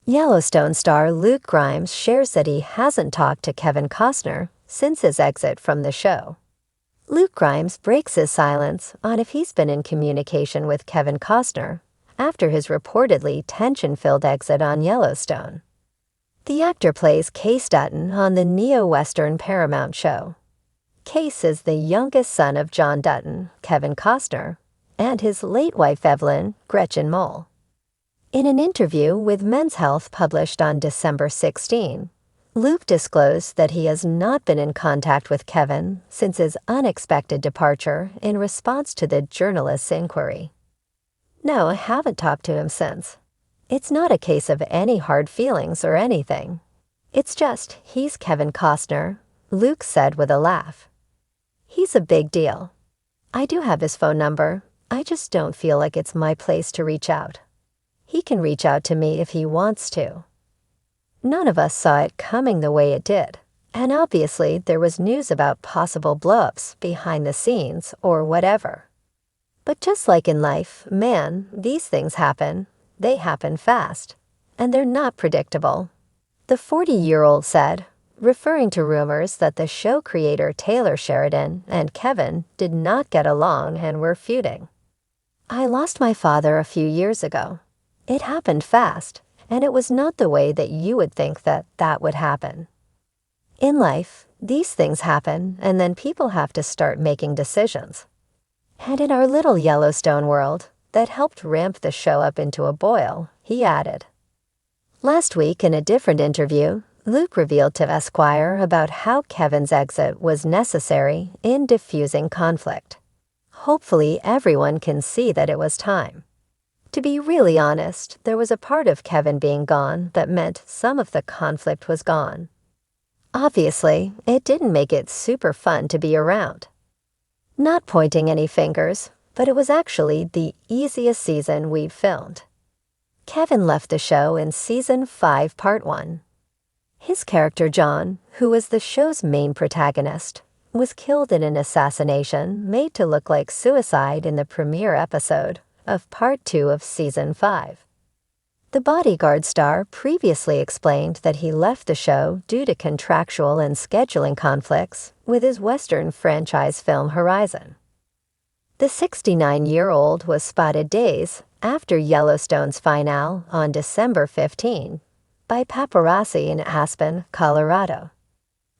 Yellowstone star Luke Grimes shares that he hasn't talked to Kevin Costner since his exit from the show. Luke Grimes breaks his silence on if he's been in communication with Kevin Costner after his reportedly tension-filled exit on Yellowstone. The actor plays Case Dutton on the neo-Western Paramount show. Case is the youngest son of John Dutton, Kevin Costner, and his late wife Evelyn, Gretchen Mol. In an interview with Men's Health published on December 16, Luke disclosed that he has not been in contact with Kevin since his unexpected departure in response to the journalist's inquiry. "No, I haven't talked to him since. It's not a case of any hard feelings or anything. It's just he's Kevin Costner," Luke said with a laugh. "He's a big deal. I do have his phone number. I just don't feel like it's my place to reach out. He can reach out to me if he wants to." None of us saw it coming the way it did, and obviously there was news about possible blow-ups behind the scenes or whatever. But just like in life, man, these things happen. They happen fast, and they're not predictable. The 40-year-old said, referring to rumors that the show creator Taylor Sheridan and Kevin did not get along and were feuding. "I lost my father a few years ago. It happened fast, and it was not the way that you would think that would happen. In life, these things happen, and then people have to start making decisions. And in our little Yellowstone world, that helped ramp the show up into a boil," he added. Last week, in a different interview, Luke revealed to Esquire about how Kevin's exit was necessary in diffusing conflict. "Hopefully everyone can see that it was time. To be really honest, there was a part of Kevin being gone that meant some of the conflict was gone. Obviously, it didn't make it super fun to be around. Not pointing any fingers, but it was actually the easiest season we've filmed." Kevin left the show in Season 5, Part 1. His character John, who was the show's main protagonist, was killed in an assassination made to look like suicide in the premiere episode of Part 2 of Season 5. The Bodyguard star previously explained that he left the show due to contractual and scheduling conflicts with his Western franchise film Horizon. The 69-year-old was spotted days after Yellowstone's finale on December 15 by paparazzi in Aspen, Colorado.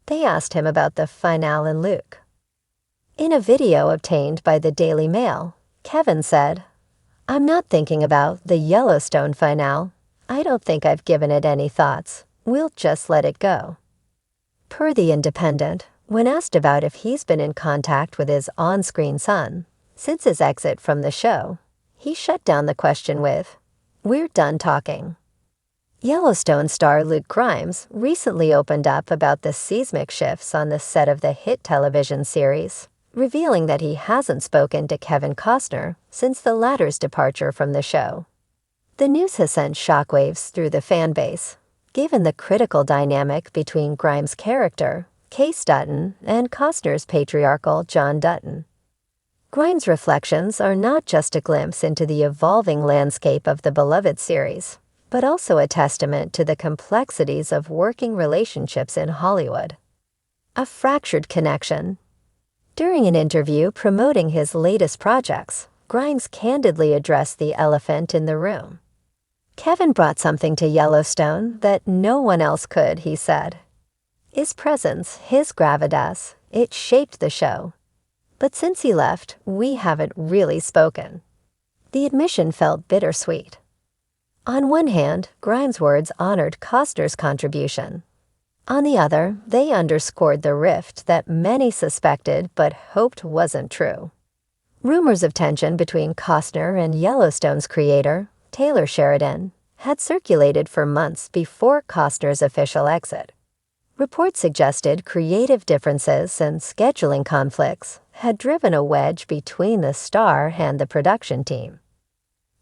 They asked him about the finale and Luke. In a video obtained by the Daily Mail, Kevin said, "I'm not thinking about the Yellowstone finale. I don't think I've given it any thoughts. We'll just let it go." Per The Independent, when asked about if he's been in contact with his on-screen son since his exit from the show, he shut down the question with, "We're done talking." Yellowstone star Luke Grimes recently opened up about the seismic shifts on the set of the hit television series, revealing that he hasn't spoken to Kevin Costner since the latter's departure from the show. The news has sent shockwaves through the fan base, given the critical dynamic between Grimes' character, Case Dutton, and Costner's patriarchal John Dutton. Grimes' reflections are not just a glimpse into the evolving landscape of the beloved series, but also a testament to the complexities of working relationships in Hollywood. A fractured connection. During an interview promoting his latest projects, Grimes candidly addressed the elephant in the room. "Kevin brought something to Yellowstone that no one else could," he said. "His presence, his gravitas, it shaped the show. But since he left, we haven't really spoken." The admission felt bittersweet. On one hand, Grimes' words honored Costner's contribution. On the other, they underscored the rift that many suspected but hoped wasn't true. Rumors of tension between Costner and Yellowstone's creator, Taylor Sheridan, had circulated for months before Costner's official exit. Reports suggested creative differences and scheduling conflicts had driven a wedge between the star and the production team.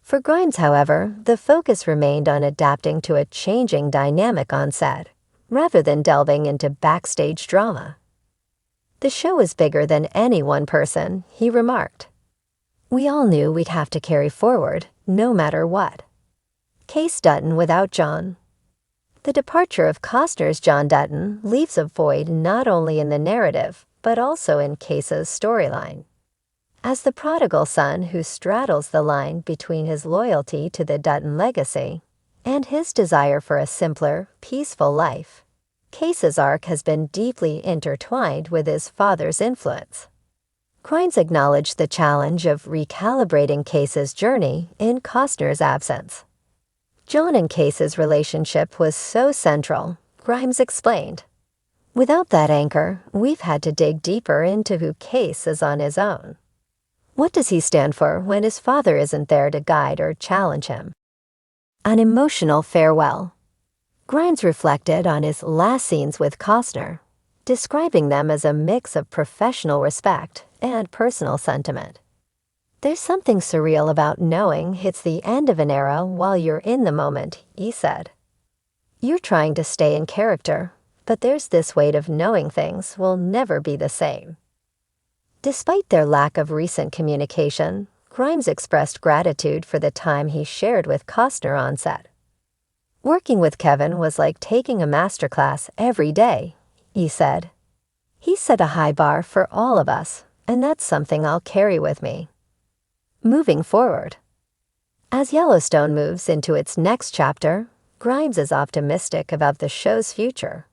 For Grimes, however, the focus remained on adapting to a changing dynamic on set, rather than delving into backstage drama. "The show is bigger than any one person," he remarked. "We all knew we'd have to carry forward, no matter what." Case Dutton without John, The departure of Costner's John Dutton leaves a void not only in the narrative, but also in Case's storyline. As the prodigal son who straddles the line between his loyalty to the Dutton legacy and his desire for a simpler, peaceful life, Case's arc has been deeply intertwined with his father's influence. Grimes acknowledged the challenge of recalibrating Case's journey in Costner's absence. John and Case's relationship was so central, Grimes explained. Without that anchor, we've had to dig deeper into who Case is on his own. What does he stand for when his father isn't there to guide or challenge him? An emotional farewell. Grimes reflected on his last scenes with Costner, describing them as a mix of professional respect and personal sentiment. There's something surreal about knowing it's the end of an era while you're in the moment, he said. You're trying to stay in character, but there's this weight of knowing things will never be the same. Despite their lack of recent communication, Grimes expressed gratitude for the time he shared with Costner on set. Working with Kevin was like taking a masterclass every day, he said. He set a high bar for all of us, and that's something I'll carry with me. Moving forward. As Yellowstone moves into its next chapter, Grimes is optimistic about the show's future.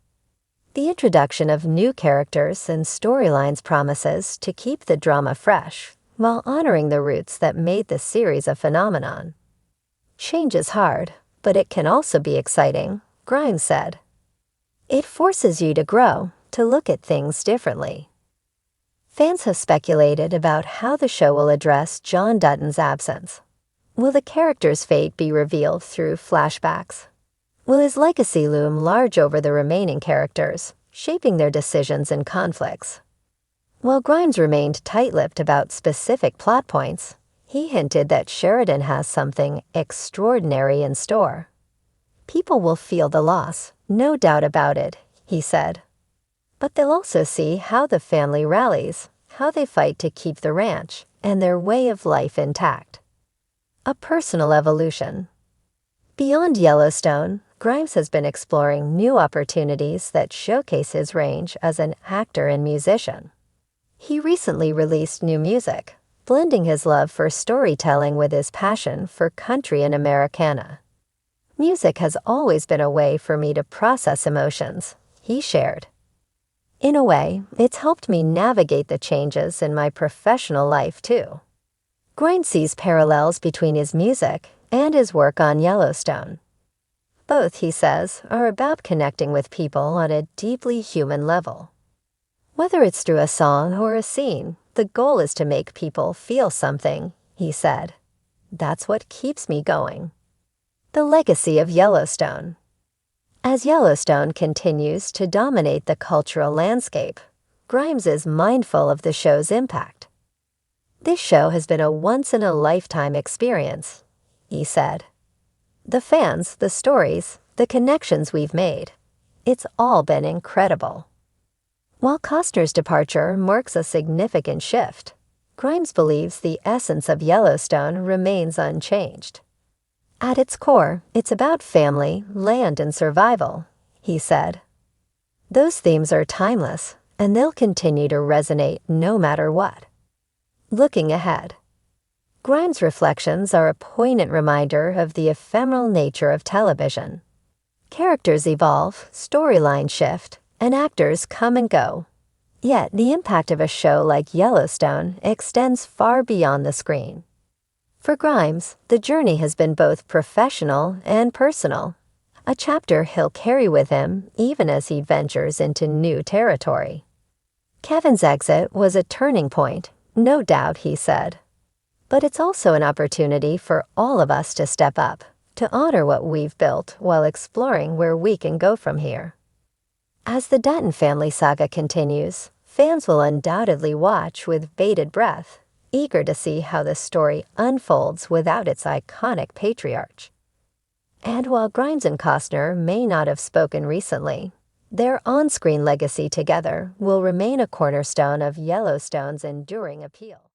The introduction of new characters and storylines promises to keep the drama fresh while honoring the roots that made the series a phenomenon. Change is hard, but it can also be exciting, Grimes said. It forces you to grow, to look at things differently. Fans have speculated about how the show will address John Dutton's absence. Will the character's fate be revealed through flashbacks? Will his legacy loom large over the remaining characters, shaping their decisions and conflicts? While Grimes remained tight-lipped about specific plot points, he hinted that Sheridan has something extraordinary in store. People will feel the loss, no doubt about it, he said. But they'll also see how the family rallies, how they fight to keep the ranch and their way of life intact. A personal evolution. Beyond Yellowstone, Grimes has been exploring new opportunities that showcase his range as an actor and musician. He recently released new music, blending his love for storytelling with his passion for country and Americana. Music has always been a way for me to process emotions, he shared. In a way, it's helped me navigate the changes in my professional life, too. Grimes sees parallels between his music and his work on Yellowstone. Both, he says, are about connecting with people on a deeply human level. Whether it's through a song or a scene, the goal is to make people feel something, he said. That's what keeps me going. The legacy of Yellowstone. As Yellowstone continues to dominate the cultural landscape, Grimes is mindful of the show's impact. This show has been a once-in-a-lifetime experience, he said. The fans, the stories, the connections we've made, it's all been incredible. While Costner's departure marks a significant shift, Grimes believes the essence of Yellowstone remains unchanged. At its core, it's about family, land, and survival, he said. Those themes are timeless, and they'll continue to resonate no matter what. Looking ahead. Grimes' reflections are a poignant reminder of the ephemeral nature of television. Characters evolve, storylines shift, and actors come and go. Yet the impact of a show like Yellowstone extends far beyond the screen. For Grimes, the journey has been both professional and personal, a chapter he'll carry with him even as he ventures into new territory. Kevin's exit was a turning point, no doubt, he said. But it's also an opportunity for all of us to step up, to honor what we've built while exploring where we can go from here. As the Dutton family saga continues, fans will undoubtedly watch with bated breath, eager to see how the story unfolds without its iconic patriarch. And while Grimes and Costner may not have spoken recently, their on-screen legacy together will remain a cornerstone of Yellowstone's enduring appeal.